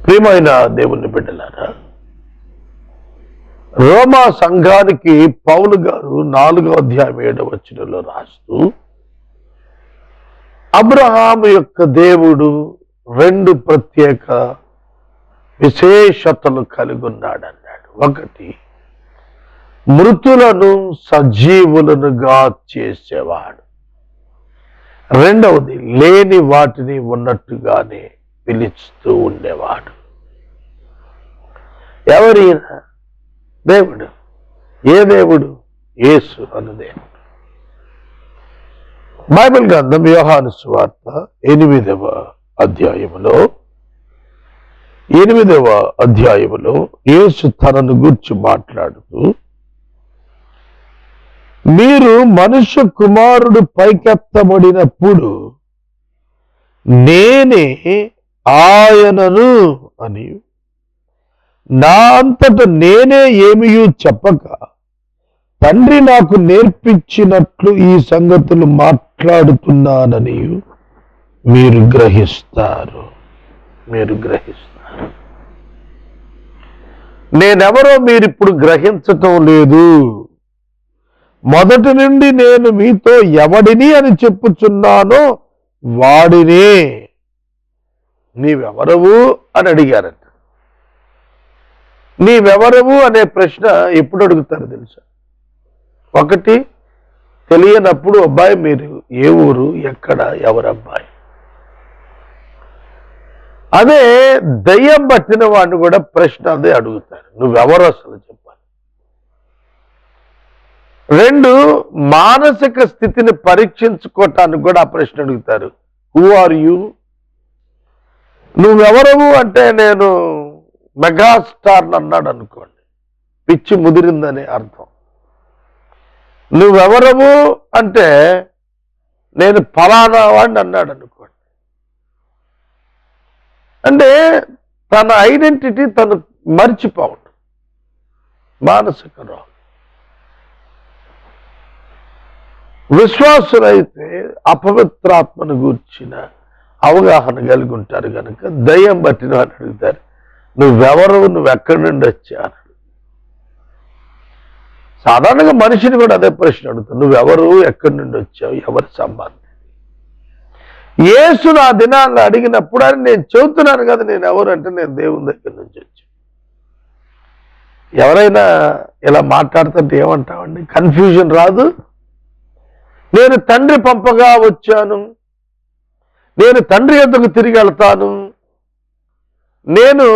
ప్రియమైన దేవుని బిడ్డలారా, రోమా సంఘానికి పౌలు గారు 4వ అధ్యాయం 7వ వచనంలో రాస్తూ, అబ్రహాము యొక్క దేవుడు 2 ప్రత్యేక విశేషతలు కలిగి ఉన్నాడన్నాడు. ఒకటి, మృతులను సజీవులనుగా చేసేవాడు. రెండవది, లేని వాటిని ఉన్నట్టుగానే పిలుస్తూ ఉండేవాడు. ఎవరైనా దేవుడు, ఏ దేవుడు? యేసు అను దేవుడు. బైబిల్ గ్రంథం యోహాను సువార్త 8వ అధ్యాయములో యేసు తనను గూర్చి మాట్లాడుతూ, మీరు మనుష్య కుమారుడు పైకెత్తబడినప్పుడు నేనే ఆయనను అని, నా అంతట నేనే ఏమీ చెప్పక తండ్రి నాకు నేర్పించినట్లు ఈ సంగతులు మాట్లాడుతున్నానని మీరు గ్రహిస్తారు. నేనెవరో మీరిప్పుడు గ్రహించటం లేదు. మొదటి నుండి నేను మీతో ఎవడిని అని చెప్పుచున్నానో వాడినే. నీవెవరవు అని అడిగారట. నీవెవరవు అనే ప్రశ్న ఎప్పుడు అడుగుతారు తెలుసా? ఒకటి, తెలియనప్పుడు అబ్బాయి మీరు ఏ ఊరు, ఎక్కడ, ఎవరబ్బాయి. అదే దయ్యం పట్టిన వాడిని కూడా ప్రశ్న అదే అడుగుతారు, నువ్వెవరు అసలు చెప్పాలి. 2, మానసిక స్థితిని పరీక్షించుకోవటానికి కూడా ఆ ప్రశ్న అడుగుతారు, హూ ఆర్ యూ? నువ్వెవరవు అంటే నేను మెగాస్టార్ అన్నాడు అనుకోండి, పిచ్చి ముదిరిందనే అర్థం. నువ్వెవరవు అంటే నేను ఫలానా వాడిని అన్నాడు అనుకోండి, అంటే తన ఐడెంటిటీ తను మర్చిపోవడం, మానసిక రోగం. విశ్వాసులైతే అపవిత్రాత్మను గూర్చిన అవగాహన కలిగి ఉంటారు కనుక దయ్యం పట్టిన వాడిని అడుగుతారు, నువ్వెవరు, నువ్వెక్కడి నుండి వచ్చారు. సాధారణంగా మనిషిని కూడా అదే ప్రశ్న అడుగుతారు, నువ్వెవరు, ఎక్కడి నుండి వచ్చావు, ఎవరి సంబంధం. యేసును ఆ దినాల్లో అడిగినప్పుడు అని నేను చెబుతున్నాను కదా, నేను ఎవరు అంటే నేను దేవుని దగ్గర నుంచి వచ్చాను. ఎవరైనా ఇలా మాట్లాడుతుంటే ఏమంటామండి? కన్ఫ్యూజన్ రాదు? నేను తండ్రి పంపగా వచ్చాను, నేను తండ్రి యొద్దకు తిరిగి వెళ్తాను, నేను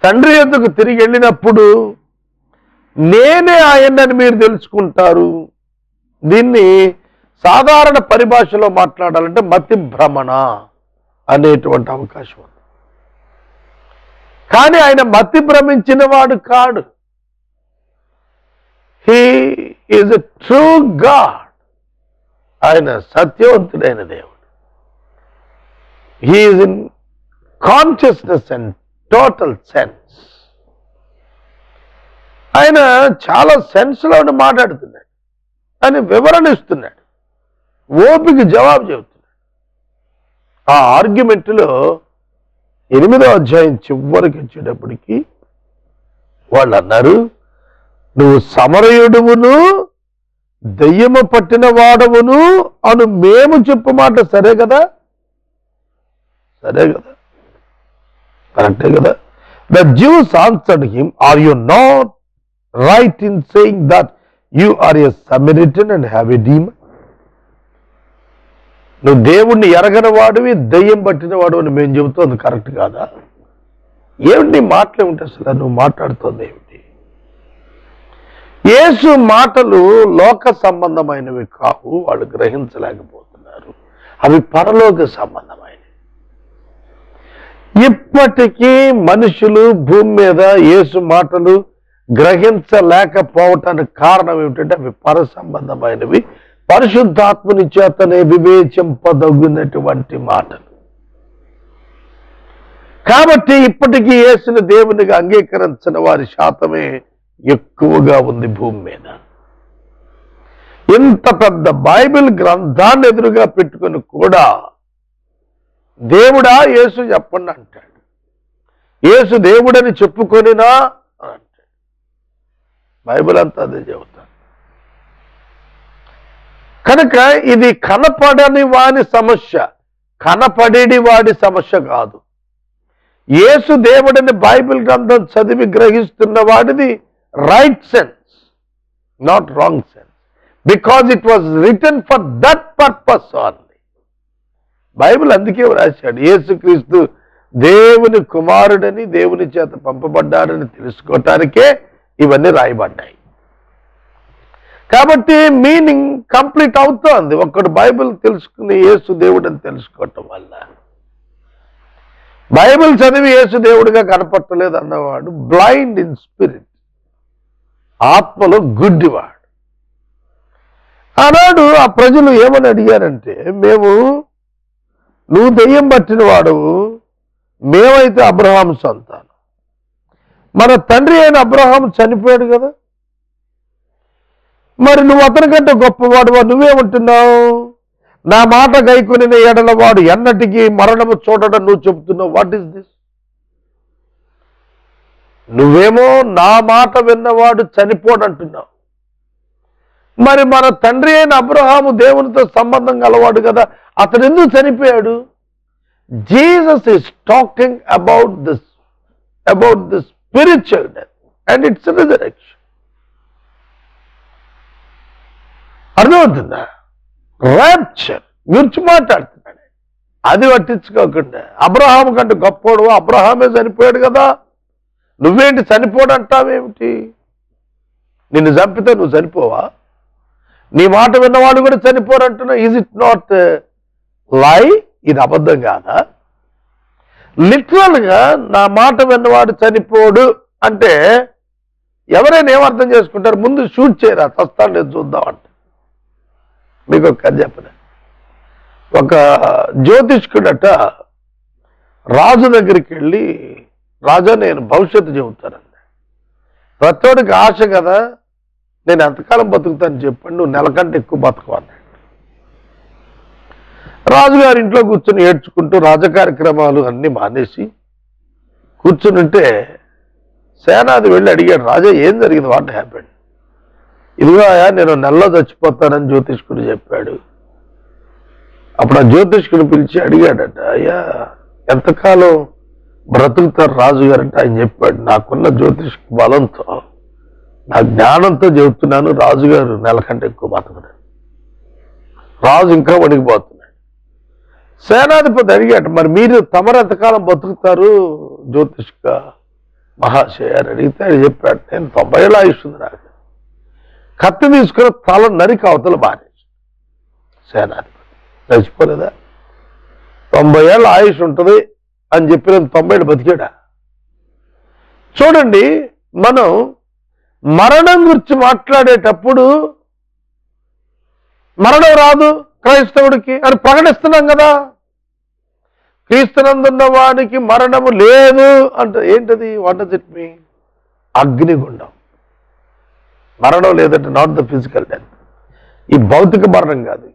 తండ్రి యొద్దకు తిరిగి వెళ్ళినప్పుడు నేనే ఆయనని మీరు తెలుసుకుంటారు. దీన్ని సాధారణ పరిభాషలో మాట్లాడాలంటే మతి భ్రమణ అనేటువంటి అవకాశం ఉంది. కానీ ఆయన మతి భ్రమించిన వాడు కాడు. He is a true God. ఆయన సత్యవంతుడైన దేవుడు. He is in consciousness and total sense. ఆయన చాలా సెన్స్లో మాట్లాడుతున్నాడు, అని వివరణ ఇస్తున్నాడు, ఓపిక జవాబు చెబుతున్నాడు. ఆ ఆర్గ్యుమెంట్లో 8వ అధ్యాయం చివరికి వచ్చేటప్పటికి వాళ్ళు అన్నారు, నువ్వు సమరయుడువును దెయ్యము పట్టిన వాడవును అను మేము చెప్పు మాట సరే కదా, కరెక్టే కదా. The Jews answered him, are you not right in saying that you are a Samaritan and have a demon? నువ్వు దేవుణ్ణి ఎరగని వాడివి, దయ్యం పట్టిన వాడు అని మేము చెబుతోంది కరెక్ట్ కాదా? ఏమిటి మాటలు ఏమిటి అసలు నువ్వు మాట్లాడుతోంది ఏమిటి? యేసు మాటలు లోక సంబంధమైనవి కావు, వాళ్ళు గ్రహించలేకపోతున్నారు. అవి పరలోక సంబంధమైనవి. ఇప్పటికీ మనుషులు భూమి మీద యేసు మాటలు గ్రహించలేకపోవటానికి కారణం ఏమిటంటే అవి పర సంబంధమైనవి, పరిశుద్ధాత్మని చేతనే వివేచింపదగినటువంటి మాటలు. కాబట్టి ఇప్పటికీ యేసుని దేవునిగా అంగీకరించిన వారి శాతమే ఎక్కువగా ఉంది భూమి మీద. ఇంత పెద్ద బైబిల్ గ్రంథాన్ని ఎదురుగా పెట్టుకుని కూడా దేవుడా యేసు చెప్పండి అంటాడు. యేసు దేవుడని చెప్పుకొనినా అంటే బైబిల్ అంతా అదే చెబుతాను. కనుక ఇది కనపడని వాడి సమస్య, కనపడేడి వాడి సమస్య కాదు. యేసు దేవుడని బైబిల్ గ్రంథం చదివి గ్రహిస్తున్న వాడిది right sense, not wrong sense, because it was written for that purpose only. Bible అందుకే రాశాడు, యేసుక్రీస్తు దేవుని కుమారుడని, దేవుని చేత పంపబడ్డారని తెలుసుకోవటానికే ఇవన్నీ రాయబడ్డాయి. కాబట్టి మీనింగ్ కంప్లీట్ అవుతోంది ఒక్కడు బైబిల్ తెలుసుకుని యేసు దేవుడని తెలుసుకోవటం వల్ల. బైబిల్ చదివి యేసు దేవుడిగా కనపట్టలేదు అన్నవాడు బ్లైండ్ ఇన్ స్పిరిట్, ఆత్మలో గుడ్డివాడు. ఆనాడు ఆ ప్రజలు ఏమని అడిగారంటే, నువ్వు దెయ్యం పట్టిన వాడవు, మేమైతే అబ్రహాము సంతానం, మన తండ్రి అయిన అబ్రహాము చనిపోయాడు కదా, మరి నువ్వు అతనికంటే గొప్పవాడువా, నువ్వేమంటున్నావు? నా మాట గైకొని ఎడల వాడు ఎన్నటికీ మరణము చూడడం నువ్వు చెబుతున్నావు. What is this? నువ్వేమో నా మాట విన్నవాడు చనిపోడంటున్నావు, మరి మన తండ్రి అయిన అబ్రహాము దేవునితో సంబంధం గలవాడు కదా, అతడు ఎందుకు చనిపోయాడు? Jesus is talking about the spiritual death and it's resurrection. అర్థమవుతుందా? ర్యాప్చర్ గురించి మాట్లాడుతున్నాడు. అది పట్టించుకోకుండా అబ్రహాము కంటే గొప్పోడు, అబ్రహామే చనిపోయాడు కదా, నువ్వేంటి చనిపోడు అంటావేమిటి? నిన్ను చంపితే నువ్వు చనిపోవా? నీ మాట విన్నవాడు కూడా చనిపోరు అంటున్నా. ఈజ్ ఇట్ నాట్ లై? ఇది అబద్ధం కాదా? లిటరల్గా నా మాట విన్నవాడు చనిపోడు అంటే ఎవరైనా ఏమర్థం చేసుకుంటారు? ముందు షూట్ చేయరా, చస్తాను నేను చూద్దామంట. మీకు ఒక కథ చెప్పను. ఒక జ్యోతిష్కుడట రాజు దగ్గరికి వెళ్ళి, రాజా నేను భవిష్యత్తు చెబుతానండి, ప్రతోడికి ఆశ కదా, నేను ఎంతకాలం బతుకుతాను చెప్పండి, నువ్వు నెలకంటే ఎక్కువ బతుకు అన్నాడు. రాజుగారి ఇంట్లో కూర్చొని ఏడ్చుకుంటూ రాజకార్యక్రమాలు అన్నీ మానేసి కూర్చుని ఉంటే సేనాది వెళ్ళి అడిగాడు, రాజా ఏం జరిగింది, వాట్ హ్యాపెండ్? ఇదిగో అయ్యా నేను నెలలో చచ్చిపోతానని జ్యోతిష్కుడు చెప్పాడు. అప్పుడు ఆ జ్యోతిష్కుడు పిలిచి అడిగాడట, అయ్యా ఎంతకాలం బ్రతుకుతారు రాజుగారు అంటే ఆయన చెప్పాడు, నాకున్న జ్యోతిష్ బలంతో, నా జ్ఞానంతో చెబుతున్నాను, రాజుగారు నెల కంటే ఎక్కువ బతకడు. రాజు ఇంకా వణికిపోతున్నాడు. సేనాధిపతి అడిగాడు, మరి మీరు తమరు ఎంతకాలం బతుకుతారు జ్యోతిష్క మహాశయ అని అడిగితే ఆయన చెప్పాడు, నేను 90 ఏళ్ళ ఆయుష్ ఉంది నాకు. కత్తి తీసుకుని తల నరికి అవతల బానేసి. సేనాధిపతి చచ్చిపోలేదా? 90 ఏళ్ళ ఆయుష్ ఉంటుంది అని చెప్పిన 90 ఏళ్ళు బతికాడా? చూడండి, మనం మరణం గురించి మాట్లాడేటప్పుడు మరణం రాదు క్రైస్తవుడికి అని ప్రకటిస్తున్నాం కదా. క్రీస్తునందున్న వానికి మరణము లేదు అంటే ఏంటది? What does it mean? అగ్నిగుండం. మరణం లేదంటే నాట్ ద ఫిజికల్ డెత్, ఈ భౌతిక మరణం కాదు.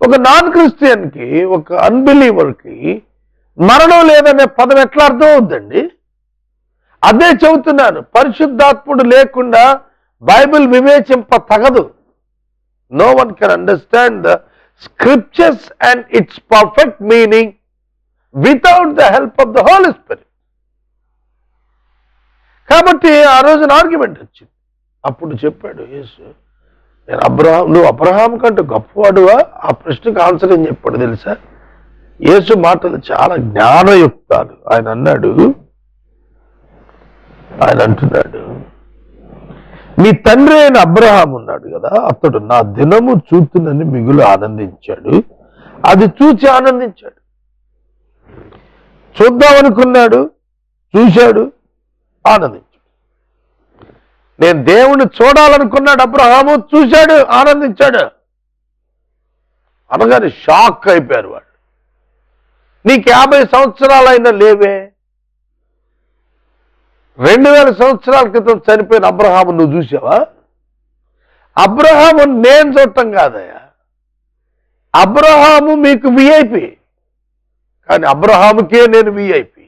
ఒక నాన్ క్రిస్టియన్కి, ఒక అన్బిలీవర్కి మరణం లేదనే పదం ఎట్లా అర్థం అవుద్దండి? అదే చెబుతున్నాను, పరిశుద్ధాత్ముడు లేకుండా బైబిల్ వివేచింప తగదు. No one can understand the scriptures and its perfect meaning without the help of the Holy Spirit. కాబట్టి ఆ రోజున ఆర్గ్యుమెంట్ వచ్చింది. అప్పుడు చెప్పాడు యేసు, నువ్వు అబ్రహాం కంటే గొప్పవాడువా? ఆ ప్రశ్నకు ఆన్సర్ ఏం చెప్పాడు తెలుసా? యేసు మాటలు చాలా జ్ఞానయుక్తాలు. ఆయన అంటున్నాడు, నీ తండ్రి అయిన అబ్రహాం ఉన్నాడు కదా, అతడు నా దినము చూతునని మిగులు ఆనందించాడు, అది చూచి ఆనందించాడు. చూద్దామనుకున్నాడు, చూశాడు, ఆనందించాడు. నేను దేవుణ్ణి చూడాలనుకున్నాడు అబ్రహాము, చూశాడు, ఆనందించాడు. అనగానే షాక్ అయిపోయారు వాడు. నీకు 50 సంవత్సరాలైనా లేవే, 2000 సంవత్సరాల క్రితం చనిపోయిన అబ్రహాము నువ్వు చూసావా? అబ్రహాము నేను చూడటం కాదయ్యా, అబ్రహాము మీకు విఐపి, కానీ అబ్రహాముకే నేను విఐపి.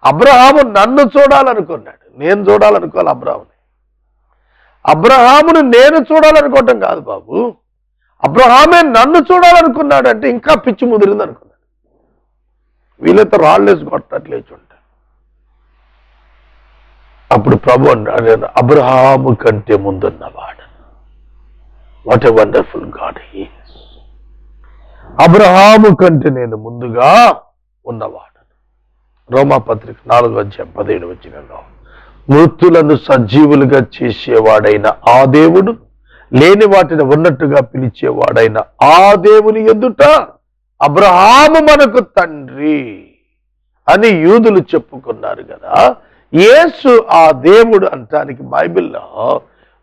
అబ్రహాము నన్ను చూడాలనుకున్నాడు, నేను చూడాలనుకోవాలి అబ్రహాముని. అబ్రహామును నేను చూడాలనుకోవటం కాదు బాబు, అబ్రహామే నన్ను చూడాలనుకున్నాడు అంటే ఇంకా పిచ్చి ముదిరింది అనుకున్నాడు. వీళ్ళతో రాళ్ళేసి కొట్టట్లేచి ఉంటాడు. అప్పుడు ప్రభు అన్నాడు, అబ్రహాము కంటే ముందున్నవాడు. What a wonderful God he is. Abraham కంటే నేను ముందుగా ఉన్నవాడు. రోమాపత్రిక 4:17 మృతులను సజీవులుగా చేసేవాడైన ఆ దేవుడు, లేని వాటిని ఉన్నట్టుగా పిలిచేవాడైన ఆ దేవుని ఎదుట అబ్రహాము మనకు తండ్రి అని యూదులు చెప్పుకున్నారు కదా. యేసు ఆ దేవుడు అంటానికి బైబిల్లో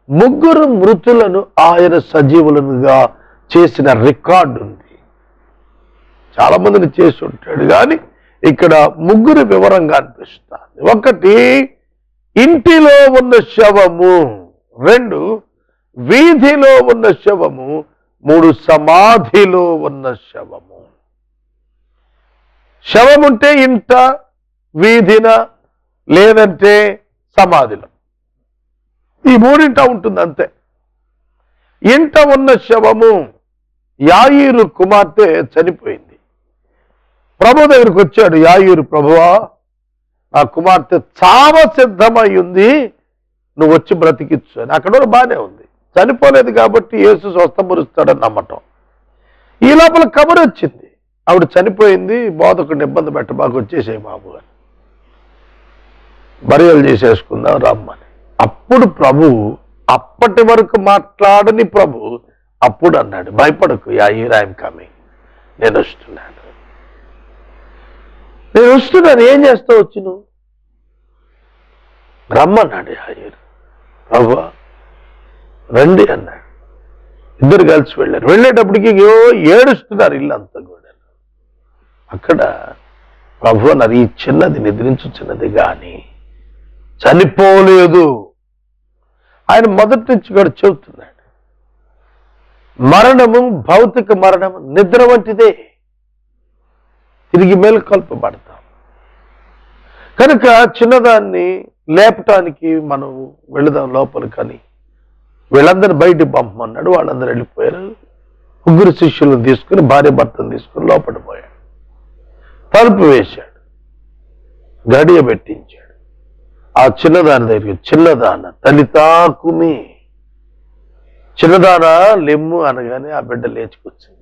3 మృతులను ఆయన సజీవులుగా చేసిన రికార్డు ఉంది. చాలా మందిని చేసి ఉంటాడు, కానీ ఇక్కడ 3 వివరంగా అనిపిస్తుంది. 1 ఇంటిలో ఉన్న శవము, 2 వీధిలో ఉన్న శవము, 3 సమాధిలో ఉన్న శవము. శవముంటే ఇంట, వీధిన, లేదంటే సమాధిలో, ఈ 3 ఉంటుంది అంతే. ఇంట ఉన్న శవము, యాయీరు కుమార్తె చనిపోయింది. ప్రభు దగ్గరికి వచ్చాడు యాయీరు, ప్రభువా నా కుమార్తె చావ సిద్ధమై ఉంది, నువ్వు వచ్చి బ్రతికిచ్చు అని. అక్కడ బాగానే ఉంది, చనిపోలేదు కాబట్టి యేసు స్వస్థపరుస్తాడని నమ్మటం. ఈ లోపల కబురు వచ్చింది, ఆవిడ చనిపోయింది, బోధకుడిని ఇబ్బంది పెట్ట బాగా వచ్చేసాయి బాబు అని, బరియలు చేసేసుకుందాం రమ్మని. అప్పుడు ప్రభు, అప్పటి వరకు మాట్లాడని ప్రభు అప్పుడు అన్నాడు, భయపడకు యాయీర్, ఐఎమ్ కమింగ్, నేను వస్తున్నాను. ఏం చేస్తావు వచ్చి నువ్వు? రమ్మన్నాడు యాయీర్. ప్రభు రండి అన్నాడు. ఇద్దరు కలిసి వెళ్ళారు. వెళ్ళేటప్పటికి ఏడుస్తున్నారు ఇల్లంతా కూడా. అక్కడ ప్రభు అన్నారు, ఈ చిన్నది నిద్రించున్నది కానీ చనిపోలేదు. ఆయన మొదటి నుంచి కూడా చెబుతున్నాడు, మరణము, భౌతిక మరణము నిద్ర వంటిదే, తిరిగి మేలుకొల్పబడతాం. కనుక చిన్నదాన్ని లేపటానికి మనం వెళదాం లోపలికని వీళ్ళందరూ బయటికి పంపమన్నాడు. వాళ్ళందరూ వెళ్ళిపోయారు. 3 శిష్యులను తీసుకుని, భార్య భర్తను తీసుకుని లోపలికి పోయాడు. తలుపు వేశాడు, గడియ పెట్టించాడు. ఆ చిన్నదాని దగ్గరికి, చిన్నదాన తలితాకుమి, చిన్నదాన లెమ్ము అనగానే ఆ బిడ్డ లేచుకొచ్చింది.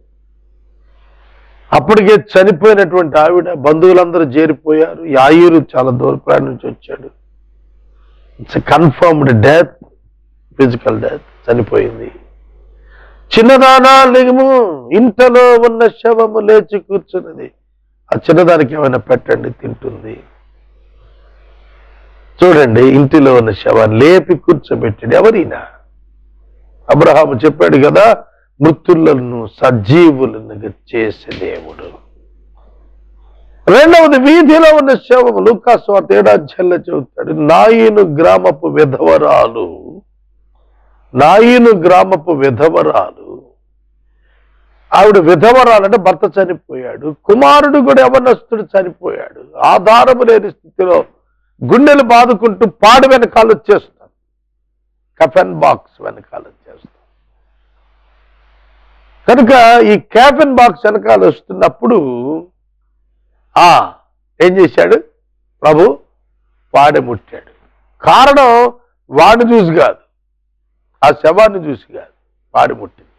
అప్పటికే చనిపోయినటువంటి ఆవిడ, బంధువులందరూ చేరిపోయారు. యాయీరు చాలా దూరప్రాయం నుంచి వచ్చాడు. It's confirmed death, physical death, చనిపోయింది. చిన్నదానా లెమ్ము, ఇంటలో ఉన్న శవము లేచి కూర్చున్నది. ఆ చిన్నదానికి ఏమైనా పెట్టండి, తింటుంది. చూడండి, ఇంటిలో ఉన్న శవాన్ని లేపి కూర్చోబెట్టాడు. ఎవరైనా? అబ్రహాము చెప్పాడు కదా, మృతులను సజీవులను చేసే దేవుడు. రెండవది, వీధిలో ఉన్న శవము. లూకా సువార్త 7 చెబుతాడు, నాయీను గ్రామపు విధవరాలు, నాయీను గ్రామపు విధవరాలు. ఆవిడ విధవరాలంటే భర్త చనిపోయాడు, కుమారుడు కూడా యవనస్తుడు చనిపోయాడు. ఆధారము లేని స్థితిలో గుండెలు బాదుకుంటూ పాడు వెనకాల వచ్చేస్తాం, కఫెన్ బాక్స్ వెనకాల వచ్చేస్తాం. కనుక ఈ క్యాఫెన్ బాక్స్ వెనకాల వస్తున్నప్పుడు ఏం చేశాడు ప్రభు? పాడె ముట్టాడు. కారణం వాడిని చూసి కాదు, ఆ శవాన్ని చూసి కాదు, పాడి ముట్టింది.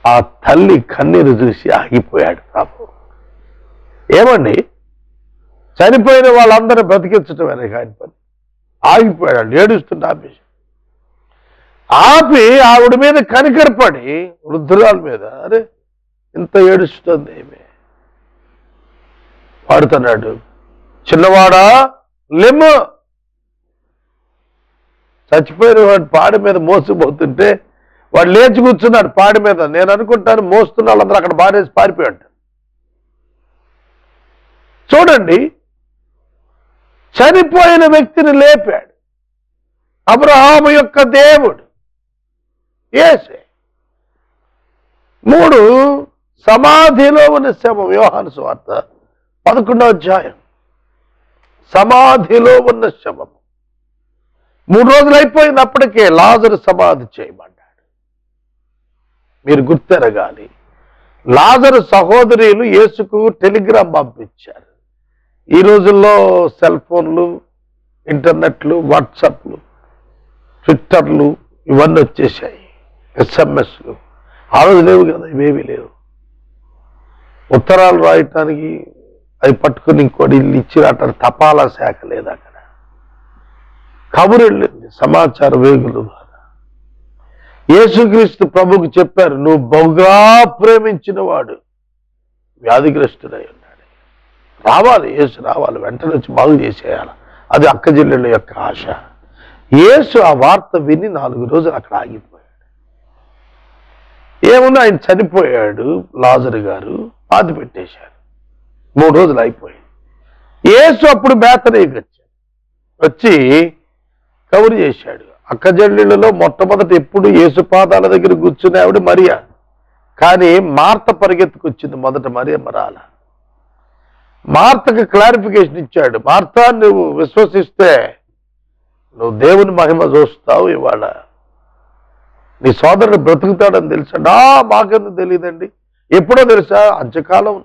ఆ తల్లి కన్నీరు చూసి ఆగిపోయాడు ప్రభు. ఏమండి, చనిపోయిన వాళ్ళందరూ బ్రతికించడం వెనక ఆయన పని. ఆగిపోయాడు, ఏడుస్తుంటే ఆపేసి. ఆపి ఆవిడ మీద కనికరపడి, వృద్ధురాల మీద, అరే ఇంత ఏడుస్తుంది ఏమే, పాడుతున్నాడు, చిన్నవాడా లెమ్ము. చచ్చిపోయిన వాడు పాడి మీద మోసిపోతుంటే వాడు లేచి కూర్చున్నాడు పాడి మీద. నేను అనుకుంటాను మోస్తున్న వాళ్ళందరూ అక్కడ బారేసి పారిపోయాడు. చూడండి, చనిపోయిన వ్యక్తిని లేపాడు అబ్రహాము యొక్క దేవుడు యేసే. 3 సమాధిలో ఉన్న శవం. యోహాను సువార్త 11వ అధ్యాయం. సమాధిలో ఉన్న శవం 3 రోజులు అయిపోయినప్పటికే లాజరు సమాధి చేయబడ్డాడు. మీరు గుర్తెరగాలి, లాజరు సహోదరులు యేసుకు టెలిగ్రామ్ పంపించారు. ఈ రోజుల్లో సెల్ ఫోన్లు, ఇంటర్నెట్లు, వాట్సాప్లు, ట్విట్టర్లు ఇవన్నీ వచ్చేసాయి, SMS-లు. ఆ రోజు లేవు కదా, ఇవేమీ లేవు. ఉత్తరాలు రాయటానికి అవి పట్టుకుని ఇంకోటి ఇల్లు ఇచ్చినట్టు తపాలా శాఖ లేదు అక్కడ. కబురు వెళ్ళింది సమాచార వేగులు ద్వారా. యేసుక్రీస్తు ప్రభుకు చెప్పారు, నువ్వు బహుగా ప్రేమించిన వాడు వ్యాధిగ్రస్తుడై ఉన్నాడు, రావాలి, యేసు రావాలి, వెంటనే వచ్చి బాగు చేసేయాలి. అది అక్క చెల్లెళ్ళ యొక్క ఆశ. యేసు ఆ వార్త విని 4 రోజులు అక్కడ ఆగిపోయాడు. ఏముంది, ఆయన చనిపోయాడు, లాజరు గారు పాతి పెట్టేశారు. 3 రోజులు అయిపోయాయి. యేసు అప్పుడు బేతనీకి వచ్చాడు. వచ్చి కబురు చేశాడు. అక్క చెల్లెళ్ళలో మొట్టమొదటి ఎప్పుడు యేసు పాదాల దగ్గర కూర్చునే ఆవిడ మరియా. కానీ మార్త పరిగెత్తుకొచ్చింది మొదట, మరియమ్మ రాల. మార్తకు క్లారిఫికేషన్ ఇచ్చాడు. మార్త, నువ్వు విశ్వసిస్తే నువ్వు దేవుని మహిమ చూస్తావు, ఇవాళ నీ సోదరుడు బ్రతుకుతాడని తెలుసా? మాకెందుకు తెలియదండి. ఎప్పుడో తెలుసా? అంత్యకాలం.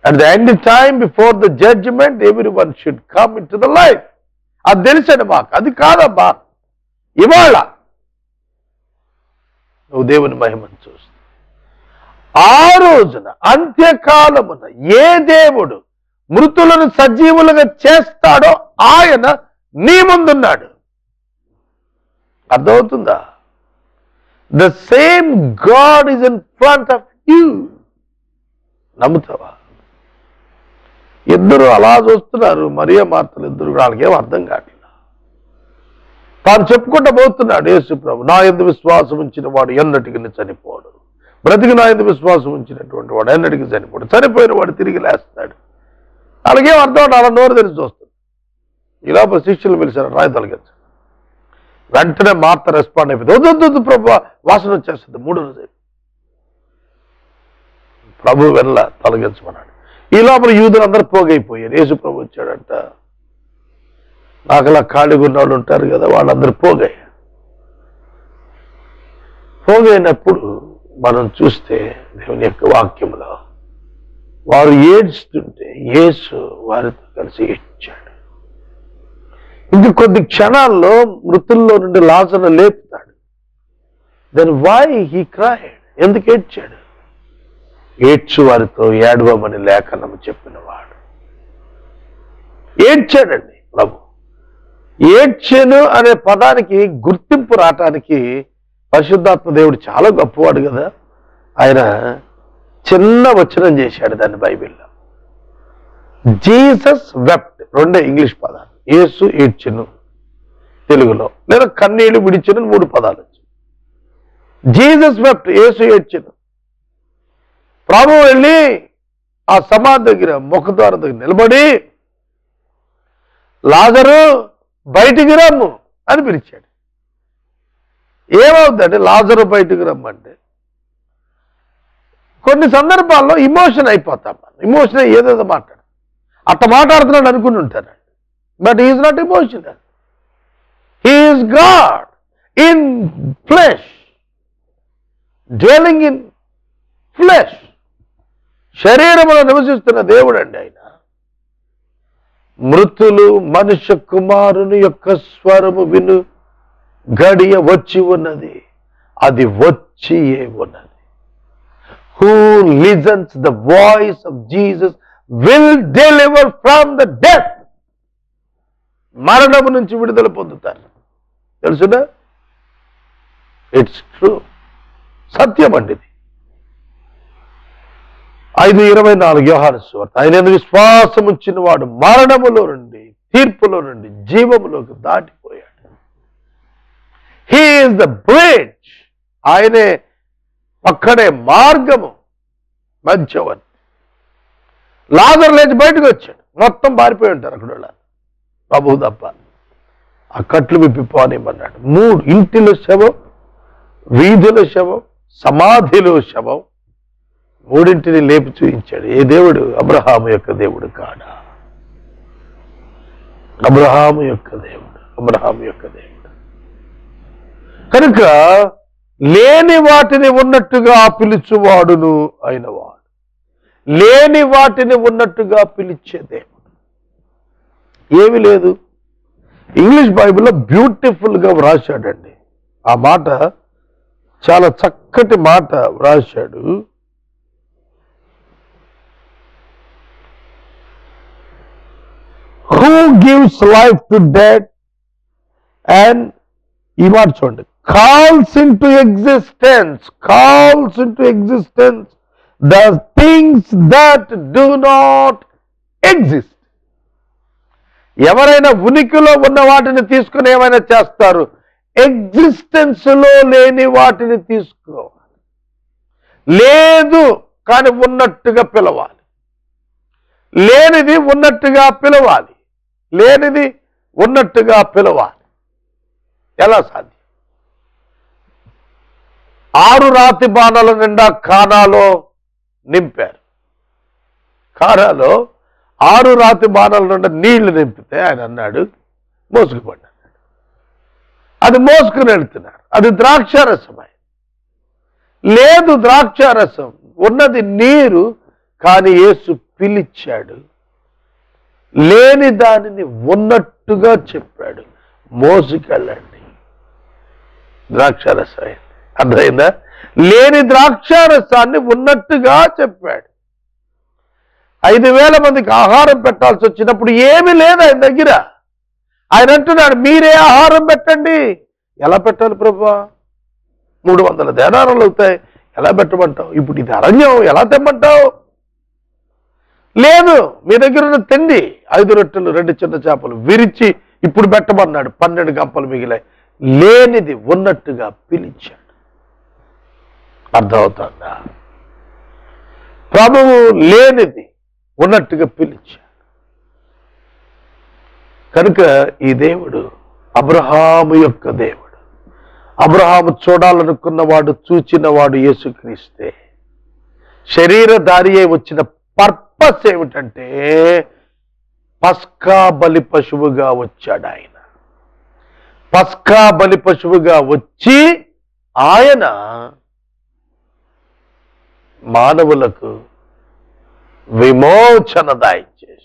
At the end time before the judgement everyone should come into the life. అది తెలిసాడు మాకు. అది కాదమ్మా, ఇవాళ నువ్వు దేవుని మహిమను చూస్తావు. ఆ రోజున అంత్యకాలమున ఏ దేవుడు మృతులను సజీవులుగా చేస్తాడో ఆయన నీ ముందున్నాడు. అర్థమవుతుందా? The same God is in front of you. నమ్ముతావా? ఇద్దరు అలా చూస్తున్నారు, మరియ మార్తలు ఇద్దరు. వాళ్ళకేం అర్థం కావట్లేదు. తాను చెప్పుకుంటూ పోతున్నాడు యేసు ప్రభు, నా యందు విశ్వాసం ఉంచిన వాడు ఎన్నటికి చనిపోడు, బ్రతికి నా యందు విశ్వాసం ఉంచినటువంటి వాడు ఎన్నటికి చనిపోడు, చనిపోయిన వాడు తిరిగి లేస్తాడు. వాళ్ళకేం అర్థం అంటే అలా నోరు తెలిసి చూస్తుంది. ఈ లోపల శిష్యులు పిలిచారు, రాయి తొలగించారు. వెంటనే మార్త రెస్పాండ్ అయిపోయింది, వద్దు ప్రభు, వాసన వచ్చేస్తుంది. 3వ రోజు ప్రభు వెళ్ళ తొలగించమన్నాడు. ఈ లోపల యూదులందరూ పోగైపోయారు. యేసు ప్రభు వచ్చాడంట. నాకులా ఖాళీగా ఉన్న వాళ్ళు ఉంటారు కదా, వాళ్ళందరూ పోగైనప్పుడు మనం చూస్తే దేవుని యొక్క వాక్యంలో వారు ఏడ్చుతుంటే యేసు వారితో కలిసి ఏడ్చాడు. ఇంక కొద్ది క్షణాల్లో మృతుల్లో నుండి లాజరును లేపుతాడు. Then why he cried? ఎందుకు ఏడ్చాడు? ఏడ్చు వారితో ఏడవమని లేఖనం చెప్పినవాడు. ఏడ్చాడండి ప్రభు. ఏడ్చెను అనే పదానికి గుర్తింపు రావటానికి పరిశుద్ధాత్మ దేవుడు చాలా గొప్పవాడు కదా. ఆయన చిన్న వచనం చేశాడు దాన్ని బైబిల్లో. జీసస్ వెప్ట్, 2 ఇంగ్లీష్ పదాలు. యేసు ఏడ్చెను తెలుగులో, లేదా కన్నీళ్లు విడిచెను 3 పదాలు. జీసస్ వెప్ట్, యేసు ఏడ్చెను. ప్రభు వెళ్ళి ఆ సమాధి దగ్గర ముఖద్వారం దగ్గర నిలబడి, లాజరు బయటికి రమ్ము అని పిలిచాడు. ఏమవుతుందంటే లాజరు బయటికి రమ్మంటే కొన్ని సందర్భాల్లో ఇమోషన్ అయిపోతాం. ఇమోషన్ ఏదేదో మాట్లాడు, అట్ట మాట్లాడుతున్నాడు అనుకుని ఉంటారు. But he's not emotional. He's God in flesh, dwelling in flesh. శరీరములో నివసిస్తున్న దేవుడు అండి ఆయన. మృతులు మనుష్య కుమారుని యొక్క స్వరము విను గడియ వచ్చి ఉన్నది, అది వచ్చి ఉన్నది. Who listens the voice of Jesus will deliver from the death. మరణము నుంచి విడుదల పొందుతారు. తెలుసునా? ఇట్స్ ట్రూ, సత్యం అండి ఇది. 5:24 యోహాను సువార్త. ఆయన విశ్వాసం ఉంచిన వాడు మరణములో నుండి, తీర్పులో నుండి జీవములోకి దాటిపోయాడు. He is the bridge. ఆయనే అక్కడే మార్గము, మధ్యవర్తి. లాజరు లేచి బయటకు వచ్చాడు. మొత్తం పారిపోయి ఉంటారు అక్కడ ప్రభువు తప్ప. ఆ కట్లు విప్పిపోనిమన్నాడు. 3 ఇంటిలో శవం, వీధిలో శవం, సమాధిలో శవం, మూడింటిని లేపి చూపించాడు. ఏ దేవుడు? అబ్రహాము యొక్క దేవుడు కాడా? అబ్రహాము యొక్క దేవుడు, అబ్రహాము యొక్క దేవుడు. కనుక లేని వాటిని ఉన్నట్టుగా పిలుచువాడును అయినవాడు, లేని వాటిని ఉన్నట్టుగా పిలిచే దేవుడు. ఏమీ లేదు. ఇంగ్లీష్ బైబిల్లో బ్యూటిఫుల్ గా వ్రాశాడండి. ఆ మాట చాలా చక్కటి మాట వ్రాశాడు. Who gives life to dead and ఈ మాట చూడండి, calls into existence the things that do not exist. ఎవరైనా ఉనికిలో ఉన్న వాటిని తీసుకుని ఏమైనా చేస్తారు, ఎగ్జిస్టెన్స్ లో లేని వాటిని తీసుకోవాలి. లేదు కానీ ఉన్నట్టుగా పిలవాలి, లేనిది ఉన్నట్టుగా పిలవాలి, లేనిది ఉన్నట్టుగా పిలవాలి. ఎలా సాధ్యం? 6 రాతి బాణాల నిండా కానాలో నింపారు. కానాలో 6 రాతి బాణాల నిండా నీళ్లు నింపితే ఆయన అన్నాడు మోసుకుపడ్డాడు. అది మోసుకుని వెళ్తున్నారు. అది ద్రాక్షారసమై లేదు, ద్రాక్షారసం ఉన్నది నీరు. కానీ యేసు పిలిచాడు, లేని దానిని ఉన్నట్టుగా చెప్పాడు, మోసుకెళ్ళండి. ద్రాక్షారసం అర్థమైందా? లేని ద్రాక్షారసాన్ని ఉన్నట్టుగా చెప్పాడు. 5,000 మందికి ఆహారం పెట్టాల్సి వచ్చినప్పుడు ఏమీ లేదు ఆయన దగ్గర. ఆయన అంటున్నాడు, మీరే ఆహారం పెట్టండి. ఎలా పెట్టాలి ప్రభువా? 300 దేనారాలు అవుతాయి, ఎలా పెట్టమంటావు? ఇప్పుడు ఇది అరణ్యం, ఎలా తెమ్మంటావు? లేదు, మీ దగ్గర ఉన్న తిండి 5 రొట్టెలు 2 చిన్న చేపలు విరిచి ఇప్పుడు పెట్టమన్నాడు. 12 గంపలు మిగిలాయి. లేనిది ఉన్నట్టుగా పిలిచాడు. అర్థమవుతుందా? ప్రభువు లేనిది ఉన్నట్టుగా పిలిచాడు. కనుక ఈ దేవుడు అబ్రహాము యొక్క దేవుడు. అబ్రహాము చూడాలనుకున్నవాడు, చూచినవాడు యేసుక్రీస్తే. శరీరధారి అయి వచ్చిన పర్పస్ ఏమిటంటే పస్కా బలి పశువుగా వచ్చాడు ఆయన. పస్కా బలి పశువుగా వచ్చి ఆయన మానవులకు విమోచన దాయించేశాడు.